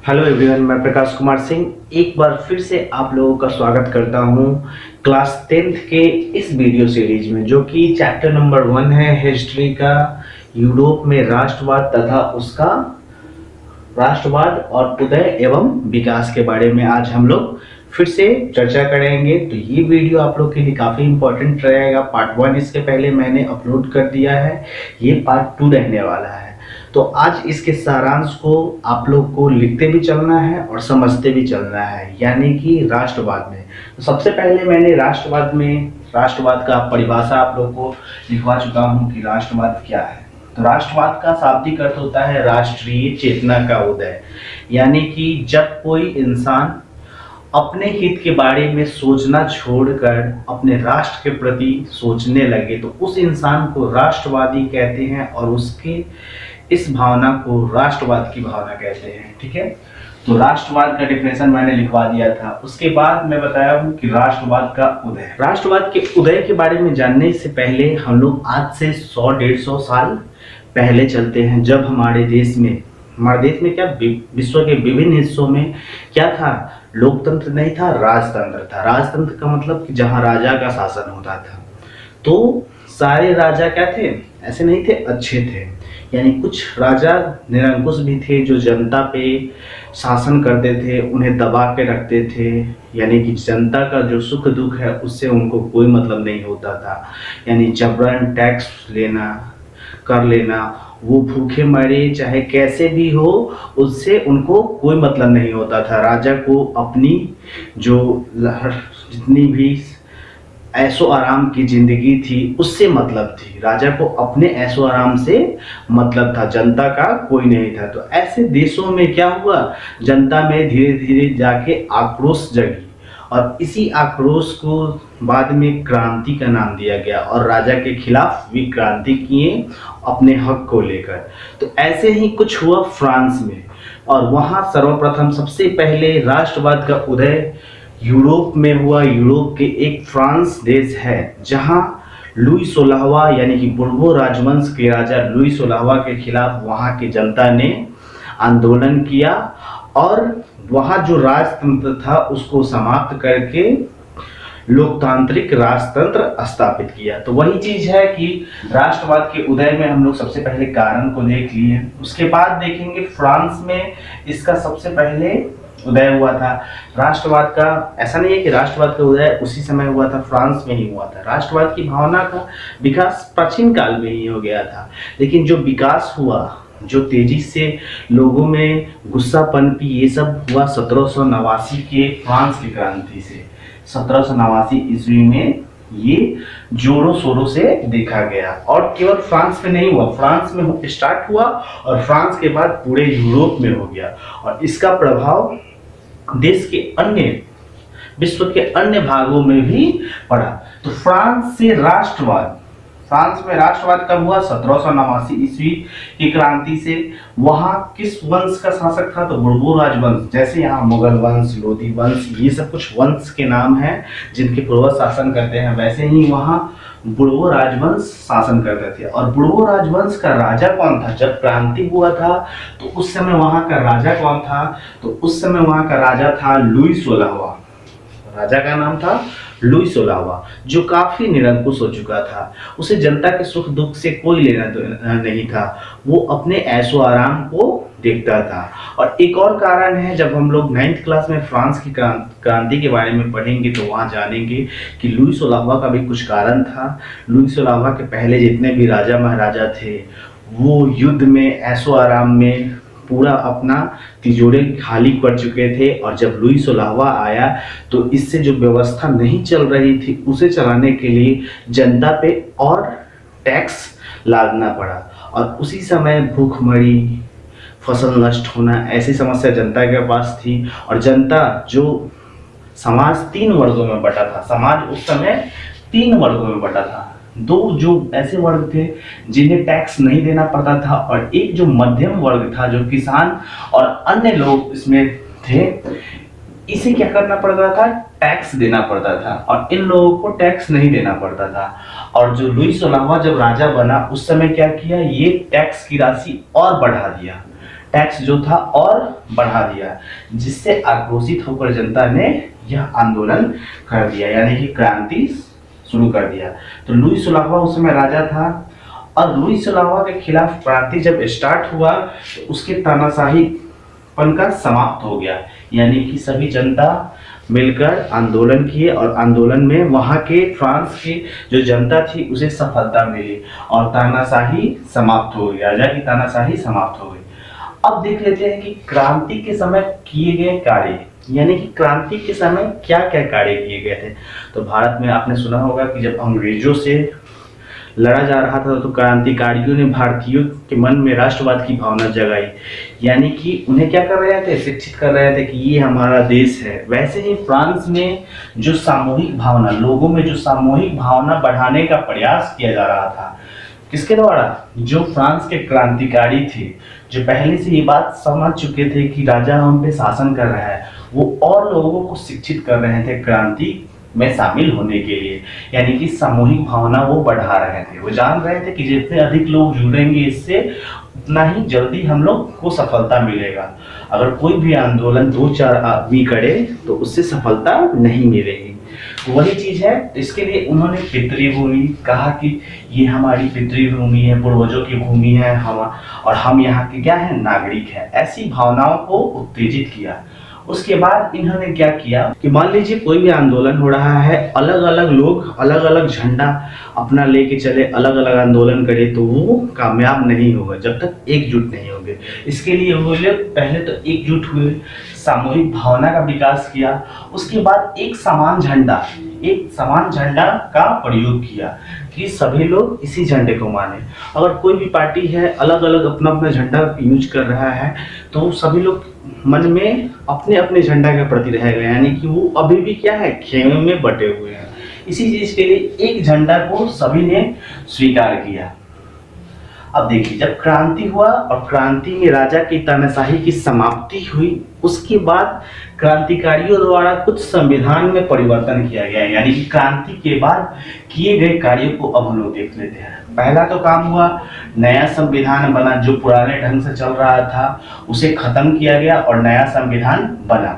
Hello everyone, मैं प्रकाश कुमार सिंह एक बार फिर से आप लोगों का स्वागत करता हूं क्लास 10th के इस वीडियो सीरीज में, जो कि चैप्टर नंबर 1 है हिस्ट्री का। यूरोप में राष्ट्रवाद तथा उसका राष्ट्रवाद और उदय एवं विकास के बारे में आज हम लोग फिर से चर्चा करेंगे। तो ये वीडियो आप लोग के लिए काफ़ी इंपॉर्टेंट रहेगा। पार्ट 1 इसके पहले मैंने अपलोड कर दिया है, ये पार्ट 2 रहने वाला है। तो आज इसके सारांश को आप लोग को लिखते भी चलना है और समझते भी चलना है, यानी कि राष्ट्रवाद में। तो सबसे पहले मैंने राष्ट्रवाद का परिभाषा आप लोग को लिखवा चुका हूँ कि राष्ट्रवाद क्या है। तो राष्ट्रवाद का शाब्दिक अर्थ होता है राष्ट्रीय चेतना का उदय, यानी कि जब कोई इंसान अपने हित के बारे में सोचना छोड़कर अपने राष्ट्र के प्रति सोचने लगे तो उस इंसान को राष्ट्रवादी कहते हैं, और उसके इस भावना को राष्ट्रवाद की भावना कहते हैं। ठीक है, तो राष्ट्रवाद का डिफिनेशन मैंने लिखवा दिया था। उसके बाद मैं बताया हूँ कि राष्ट्रवाद का उदय। राष्ट्रवाद के उदय के बारे में जानने से पहले हम लोग आज से 100-150 साल पहले चलते हैं, जब हमारे देश में क्या विश्व के विभिन्न हिस्सों में क्या था, लोकतंत्र नहीं था, राजतंत्र था। राजतंत्र का मतलब कि जहाँ राजा का शासन होता था। तो सारे राजा क्या थे, ऐसे नहीं थे, अच्छे थे। यानी कुछ राजा निरंकुश भी थे जो जनता पे शासन करते थे, उन्हें दबा के रखते थे, यानी कि जनता का जो सुख दुख है उससे उनको कोई मतलब नहीं होता था। यानी जबरन टैक्स कर लेना, वो भूखे मरे चाहे कैसे भी हो, उससे उनको कोई मतलब नहीं होता था। राजा को अपनी जो जितनी भी ऐशो आराम की जिंदगी थी उससे मतलब थी। राजा को अपने ऐशो आराम से मतलब था, जनता का कोई नहीं था। तो ऐसे देशों में क्या हुआ, जनता में धीरे धीरे जाके आक्रोश जगी, और इसी आक्रोश को बाद में क्रांति का नाम दिया गया, और राजा के खिलाफ विक्रांति किए अपने हक को लेकर। तो ऐसे ही कुछ हुआ फ्रांस में, और वहाँ सर्वप्रथम सबसे पहले राष्ट्रवाद का उदय यूरोप में हुआ। यूरोप के एक फ्रांस देश है जहां लुई 16वां यानी कि बुर्बो राजवंश के राजा लुई 16वां के खिलाफ वहां की जनता ने आंदोलन किया, और वहां जो राजतंत्र था उसको समाप्त करके लोकतांत्रिक राजतंत्र स्थापित किया। तो वही चीज है कि राष्ट्रवाद के उदय में हम लोग सबसे पहले कारण को देख लिए, उसके बाद देखेंगे फ्रांस में इसका सबसे पहले उदय हुआ था। राष्ट्रवाद का ऐसा नहीं है कि राष्ट्रवाद का उदय उसी समय हुआ था, फ्रांस में ही हुआ था। राष्ट्रवाद की भावना का विकास प्राचीन काल में ही हो गया था, लेकिन जो विकास हुआ, जो तेजी से लोगों में गुस्सा पनपी, ये सब हुआ 1789 के फ्रांस की क्रांति से। 1789 ईस्वी में ये जोरों शोरों से देखा गया, और केवल फ्रांस में नहीं हुआ, फ्रांस में स्टार्ट हुआ और फ्रांस के बाद पूरे यूरोप में हो गया, और इसका प्रभाव देश के विश्व के अन्य भागों में भी पड़ा। तो फ्रांस में राष्ट्रवाद कब हुआ, 1789 ईस्वी की क्रांति से। वहां किस वंश का शासक था, तो बुर्बो राजवंश। जैसे यहाँ मुगल वंश, लोधी वंश, ये सब कुछ वंश के नाम हैं जिनके पूर्वज शासन करते हैं, वैसे ही वहां बुर्बो राजवंश शासन करते थे। और बुर्बो राजवंश का राजा कौन था, जब क्रांति हुआ था तो उस समय वहां का राजा कौन था, तो उस समय वहां का राजा था लुई 16वां। राजा का नाम था लुई 16वां, जो काफी निरंकुश हो चुका था। उसे जनता के सुख दुख से कोई लेना नहीं था, वो अपने ऐशो आराम को देखता था। और एक और कारण है, जब हम लोग 9th क्लास में फ्रांस की क्रांति के बारे में पढ़ेंगे तो वहाँ जानेंगे कि लुई 16वां का भी कुछ कारण था। लुई 16वां के पहले जितने भी राजा महाराजा थे वो युद्ध में ऐशो आराम में पूरा अपना तिजोरी खाली कर चुके थे, और जब लुई 16वां आया तो इससे जो व्यवस्था नहीं चल रही थी उसे चलाने के लिए जनता पे और टैक्स लादना पड़ा, और उसी समय भूखमरी, फसल नष्ट होना, ऐसी समस्या जनता के पास थी। और जनता जो समाज 3 वर्गों में बटा था, समाज उस समय 3 वर्गों में बटा था। 2 जो ऐसे वर्ग थे जिन्हें टैक्स नहीं देना पड़ता था, और एक जो मध्यम वर्ग था जो किसान और अन्य लोग इसमें थे, इसे क्या करना पड़ता था, टैक्स देना पड़ता था, और इन लोगों को टैक्स नहीं देना पड़ता था। और जो लुई 16वां जब राजा बना उस समय क्या किया, ये टैक्स की राशि और बढ़ा दिया। टैक्स जो था और बढ़ा दिया, जिससे आक्रोशित होकर जनता ने यह आंदोलन कर दिया, यानी कि क्रांति शुरू कर दिया। तो लुई सुलावा उस समय राजा था और लुई सुलावा के खिलाफ क्रांति जब स्टार्ट हुआ तो उसके तानाशाहीपन का समाप्त हो गया, यानी कि सभी जनता मिलकर आंदोलन किए और आंदोलन में वहां के फ्रांस की जो जनता थी उसे सफलता मिली और तानाशाही समाप्त हो गई, राजा की तानाशाही समाप्त हो गई। अब देख लेते हैं कि क्रांति के समय किए गए कार्य, यानी कि क्रांति के समय क्या क्या कार्य किए गए थे। तो भारत में आपने सुना होगा कि जब अंग्रेजों से लड़ा जा रहा था तो क्रांतिकारियों ने भारतीयों के मन में राष्ट्रवाद की भावना जगाई, यानी कि उन्हें क्या कर रहे थे, शिक्षित कर रहे थे कि ये हमारा देश है। वैसे ही फ्रांस में जो सामूहिक भावना, लोगों में जो सामूहिक भावना बढ़ाने का प्रयास किया जा रहा था, किसके द्वारा, जो फ्रांस के क्रांतिकारी थे, जो पहले से ये बात समझ चुके थे कि राजा हम पे शासन कर रहा है, वो और लोगों को शिक्षित कर रहे थे क्रांति में शामिल होने के लिए, यानी कि सामूहिक भावना वो बढ़ा रहे थे। वो जान रहे थे कि जितने अधिक लोग जुड़ेंगे इससे उतना ही जल्दी हम लोग को सफलता मिलेगा। अगर कोई भी आंदोलन 2-4 आदमी करे तो उससे सफलता नहीं मिलेगी। वही चीज है, इसके लिए उन्होंने पितृभूमि कहा कि ये हमारी पितृभूमि है, पूर्वजों की भूमि है, हम यहाँ के क्या है, नागरिक है। ऐसी भावनाओं को उत्तेजित किया। उसके बाद इन्होंने क्या किया कि मान लीजिए कोई भी आंदोलन हो रहा है, अलग अलग लोग अलग अलग झंडा अपना लेके चले, अलग अलग आंदोलन करे, तो वो कामयाब नहीं होगा जब तक एकजुट नहीं होंगे। इसके लिए वो लोग पहले तो एकजुट हुए, सामूहिक भावना का विकास किया। उसके बाद एक समान झंडा का प्रयोग किया कि सभी लोग इसी झंडे को माने। अगर कोई भी पार्टी है अलग अलग अपना अपना झंडा यूज कर रहा है तो सभी लोग मन में अपने अपने झंडा के प्रति रहेगा, यानी कि वो अभी भी क्या है, खेमे में बटे हुए हैं। इसी चीज के लिए एक झंडा को सभी ने स्वीकार किया। अब देखिए, जब क्रांति हुआ और क्रांति में राजा की तानाशाही की समाप्ति हुई, उसके बाद क्रांतिकारियों द्वारा कुछ संविधान में परिवर्तन किया गया, यानी कि क्रांति के बाद किए गए कार्यों को अब हम लोग देख लेते हैं। पहला तो काम हुआ, नया संविधान बना, जो पुराने ढंग से चल रहा था उसे खत्म किया गया और नया संविधान बना।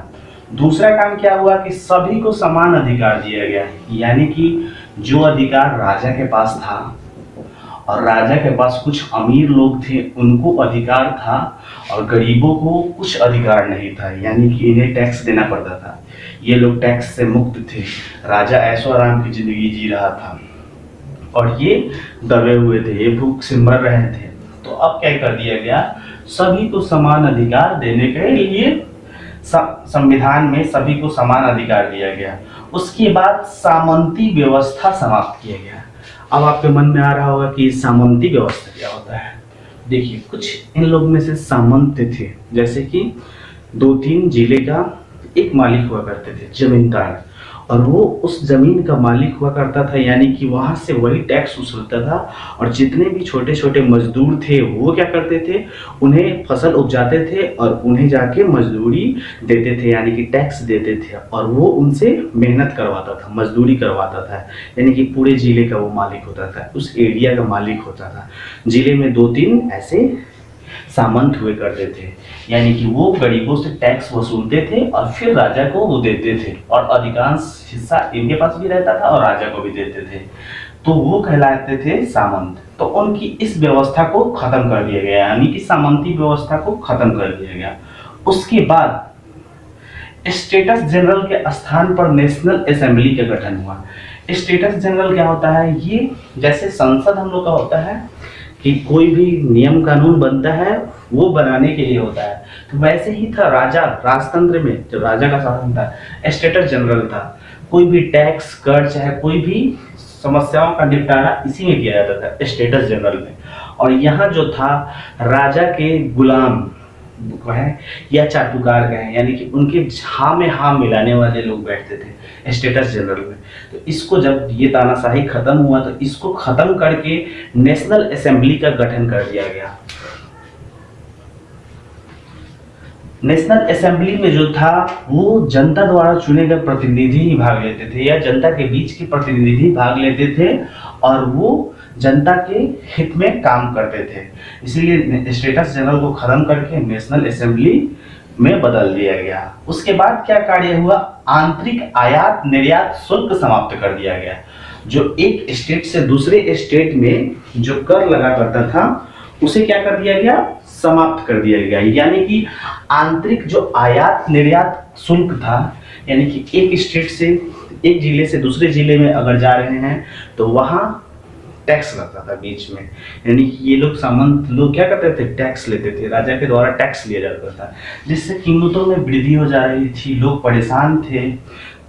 दूसरा काम क्या हुआ कि सभी को समान अधिकार दिया गया, यानी कि जो अधिकार राजा के पास था और राजा के पास कुछ अमीर लोग थे उनको अधिकार था और गरीबों को कुछ अधिकार नहीं था, यानी कि इन्हें टैक्स देना पड़ता था। ये लोग टैक्स से मुक्त थे, राजा ऐशो आराम की जिंदगी जी रहा था और ये दबे हुए थे, ये भूख से मर रहे थे। तो अब क्या कर दिया गया, सभी को समान अधिकार देने के लिए संविधान में सभी को समान अधिकार दिया गया। उसके बाद सामंती व्यवस्था समाप्त किया गया। अब आपके मन में आ रहा होगा कि सामंती व्यवस्था क्या होता है। देखिए, कुछ इन लोग में से सामंत थे, जैसे कि 2-3 जिले का एक मालिक हुआ करते थे, जमींदार, और वो उस जमीन का मालिक हुआ करता था, यानी कि वहां से वही टैक्स वसूलता था। और जितने भी छोटे छोटे मजदूर थे वो क्या करते थे, उन्हें फसल उपजाते थे और उन्हें जाके मजदूरी देते थे, यानी कि टैक्स देते थे, और वो उनसे मेहनत करवाता था, मजदूरी करवाता था, यानी कि पूरे जिले का वो मालिक होता था, उस एरिया का मालिक होता था। जिले में 2-3 ऐसे सामंत हुए करते थे, यानी कि वो गरीबों से टैक्स वसूलते थे और फिर राजा को वो देते थे, और अधिकांश हिस्सा इनके पास भी रहता था और राजा को भी देते थे, तो वो कहलाते थे सामंत। तो उनकी इस व्यवस्था को खत्म कर दिया गया, यानी कि सामंती व्यवस्था को खत्म कर दिया गया। उसके बाद स्टेटस जनरल के स्थान पर नेशनल असेंबली का गठन हुआ। स्टेटस जनरल क्या होता है, ये जैसे संसद हम लोग का होता है कि कोई भी नियम कानून बनता है वो बनाने के लिए होता है, तो वैसे ही था राजा, राजतंत्र में जब राजा का शासन था स्टेटस जनरल था। कोई भी टैक्स, कर, चाहे कोई भी समस्याओं का निपटारा इसी में किया जाता था, स्टेटस जनरल में। और यहाँ जो था राजा के गुलाम कहें या चाटुकार कहें, यानी कि उनके हाँ में हाँ मिलाने वाले लोग बैठते थे स्टेटस जनरल में। तो इसको जब ये तानाशाही खत्म हुआ तो इसको खत्म करके नेशनल असेंबली का गठन कर दिया गया। नेशनल असेंबली में जो था वो जनता द्वारा चुने गए प्रतिनिधि ही भाग लेते थे, या जनता के बीच के प्रतिनिधि भाग लेते थे और वो जनता के हित में काम करते थे। इसीलिए स्टेटस जनरल को खत्म करके नेशनल असेंबली में बदल दिया गया। उसके बाद क्या कार्य हुआ, आंतरिक आयात निर्यात शुल्क समाप्त कर दिया गया। जो एक स्टेट से दूसरे स्टेट में जो कर लगा करता था उसे क्या कर दिया गया, समाप्त कर दिया गया। यानी कि आंतरिक जो आयात निर्यात शुल्क था, यानी कि एक स्टेट से एक जिले से दूसरे जिले में अगर जा रहे हैं तो वहां टैक्स लगता था बीच में, यानी कि ये लोग सामंत लोग क्या करते थे, टैक्स लेते थे, राजा के द्वारा टैक्स लिया जाता था, जिससे कीमतों में वृद्धि हो जा रही थी, लोग परेशान थे,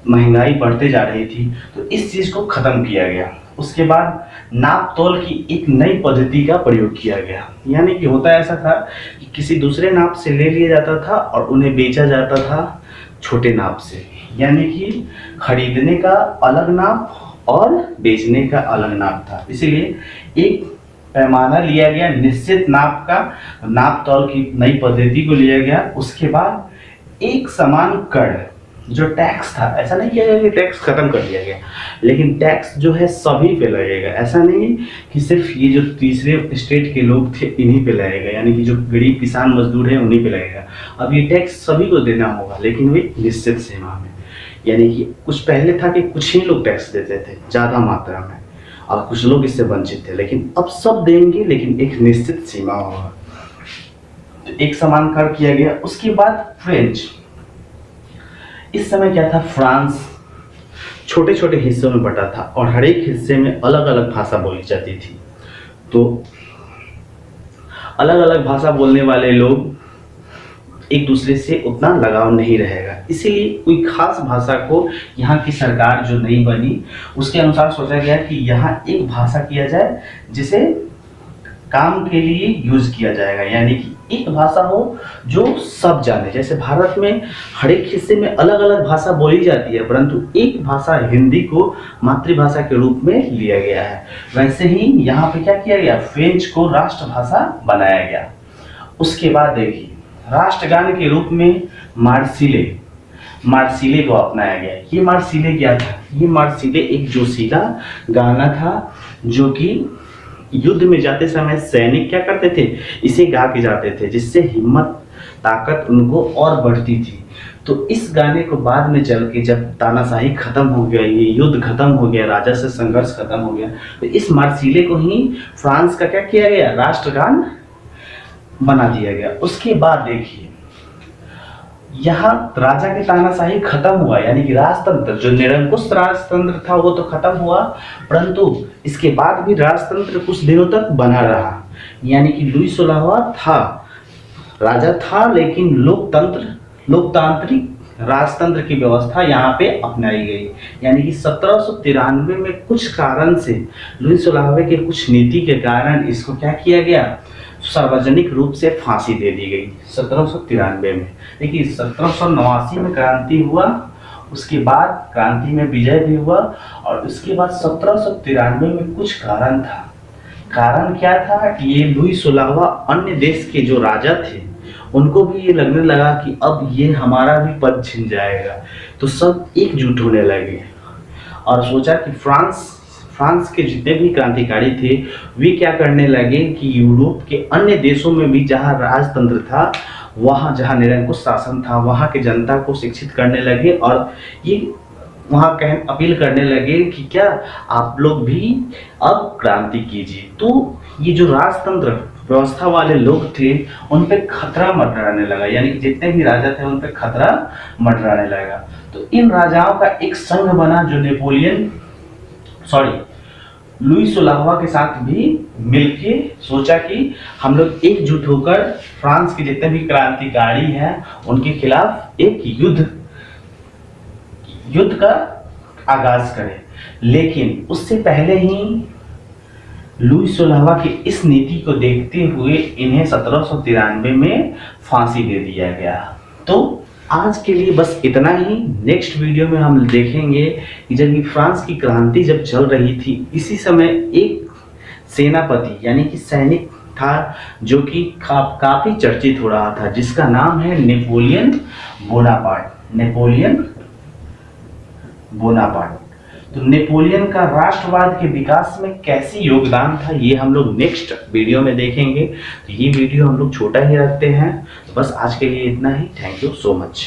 महंगाई बढ़ते जा रही थी। तो इस चीज को खत्म किया गया। उसके बाद नाप तोल की एक नई पद्धति का प्रयोग किया गया। यानी कि होता ऐसा था कि किसी दूसरे नाप से ले लिया जाता था और उन्हें बेचा जाता था छोटे नाप से, यानी कि खरीदने का अलग नाप और बेचने का अलग नाप था। इसीलिए एक पैमाना लिया गया, निश्चित नाप का, नाप तौल की नई पद्धति को लिया गया। उसके बाद एक समान कर जो टैक्स था, ऐसा नहीं किया गया कि टैक्स खत्म कर दिया गया, लेकिन टैक्स जो है सभी पे लगेगा। ऐसा नहीं कि सिर्फ ये जो तीसरे स्टेट के लोग थे इन्हीं पे लगेगा, यानी कि जो गरीब किसान मजदूर है उन्हीं पे लगेगा। अब ये टैक्स सभी को देना होगा, लेकिन वे निश्चित सीमा में। यानी कि कुछ पहले था कि कुछ ही लोग टैक्स देते थे ज़्यादा मात्रा में, और कुछ लोग इससे वंचित थे, लेकिन अब सब देंगे, लेकिन एक निश्चित सीमा होगा। तो एक समान कर किया गया। उसके बाद फ्रेंच, इस समय क्या था, फ्रांस छोटे छोटे हिस्सों में बटा था और हर एक हिस्से में अलग अलग भाषा बोली जाती थी। तो अलग अलग भाषा बोलने वाले लोग एक दूसरे से उतना लगाव नहीं रहेगा, इसीलिए कोई खास भाषा को यहाँ की सरकार जो नई बनी उसके अनुसार सोचा गया कि यहाँ एक भाषा किया जाए जिसे काम के लिए यूज किया जाएगा, यानी कि एक भाषा हो जो सब जाने। जैसे भारत में हर एक हिस्से में अलग अलग भाषा बोली जाती है, परंतु एक भाषा हिंदी को मातृभाषा के रूप में लिया गया है। वैसे ही यहाँ पे क्या किया गया, फ्रेंच को राष्ट्रभाषा बनाया गया। उसके बाद देखिए राष्ट्रगान के रूप में मार्सिले को अपनाया गया। ये मार्सिले क्या था, ये मार्सिले एक जोशीला गाना था जो कि युद्ध में जाते समय सैनिक क्या करते थे, इसे गा के जाते थे, जिससे हिम्मत ताकत उनको और बढ़ती थी। तो इस गाने को बाद में चल के जब तानाशाही खत्म हो गया, ये युद्ध खत्म हो गया, राजा से संघर्ष खत्म हो गया, तो इस मार्सिले को ही फ्रांस का क्या किया गया, राष्ट्रगान बना दिया गया। उसके बाद देखिए यहाँ राजा की तानाशाही खत्म हुआ, यानी कि राजतंत्र जो निरंकुश राजतंत्र था वो तो खत्म हुआ, परंतु इसके बाद भी राजतंत्र कुछ दिनों तक बना रहा। यानी कि लुई 16वां था, राजा था, लेकिन लोकतांत्रिक राजतंत्र की व्यवस्था यहाँ पे अपनाई गई। यानी कि 1793 में कुछ कारण से लुई 16वें के कुछ नीति के कारण इसको क्या किया गया, सार्वजनिक रूप से फांसी दे दी गई 1793 में। देखिए 1789 में क्रांति हुआ, उसके बाद क्रांति में विजय भी हुआ, और उसके बाद 1793 में कुछ कारण था। कारण क्या था कि ये लुई 16वां अन्य देश के जो राजा थे उनको भी ये लगने लगा कि अब ये हमारा भी पद छिन जाएगा, तो सब एकजुट होने लगे और सोचा कि फ्रांस के जितने भी क्रांतिकारी थे वे क्या करने लगे कि यूरोप के अन्य देशों में भी जहां राजतंत्र था, वहां जहां निरंकुश शासन था, वहां के जनता को शिक्षित करने लगे और ये वहां अपील करने लगे कि क्या आप लोग भी अब क्रांति कीजिए। तो ये जो राजतंत्र व्यवस्था वाले लोग थे उन पे खतरा मंडराने लगा, यानी कि जितने भी राजा थे उन पे खतरा मंडराने लगा। तो इन राजाओं का एक संघ बना जो लुई 16वां के साथ भी मिलके सोचा कि हम लोग एकजुट होकर फ्रांस के जितने भी क्रांतिकारी हैं उनके खिलाफ एक युद्ध का आगाज करें। लेकिन उससे पहले ही लुई 16वां की इस नीति को देखते हुए इन्हें 1793 में फांसी दे दिया गया। तो आज के लिए बस इतना ही। नेक्स्ट वीडियो में हम देखेंगे कि जब फ्रांस की क्रांति जब चल रही थी, इसी समय एक सेनापति यानी कि सैनिक था जो कि काफी चर्चित हो रहा था, जिसका नाम है नेपोलियन बोनापार्ट। Napoleon Bonaparte. तो नेपोलियन का राष्ट्रवाद के विकास में कैसे योगदान था, ये हम लोग नेक्स्ट वीडियो में देखेंगे। तो ये वीडियो हम लोग छोटा ही रखते हैं। तो बस आज के लिए इतना ही। Thank you so much.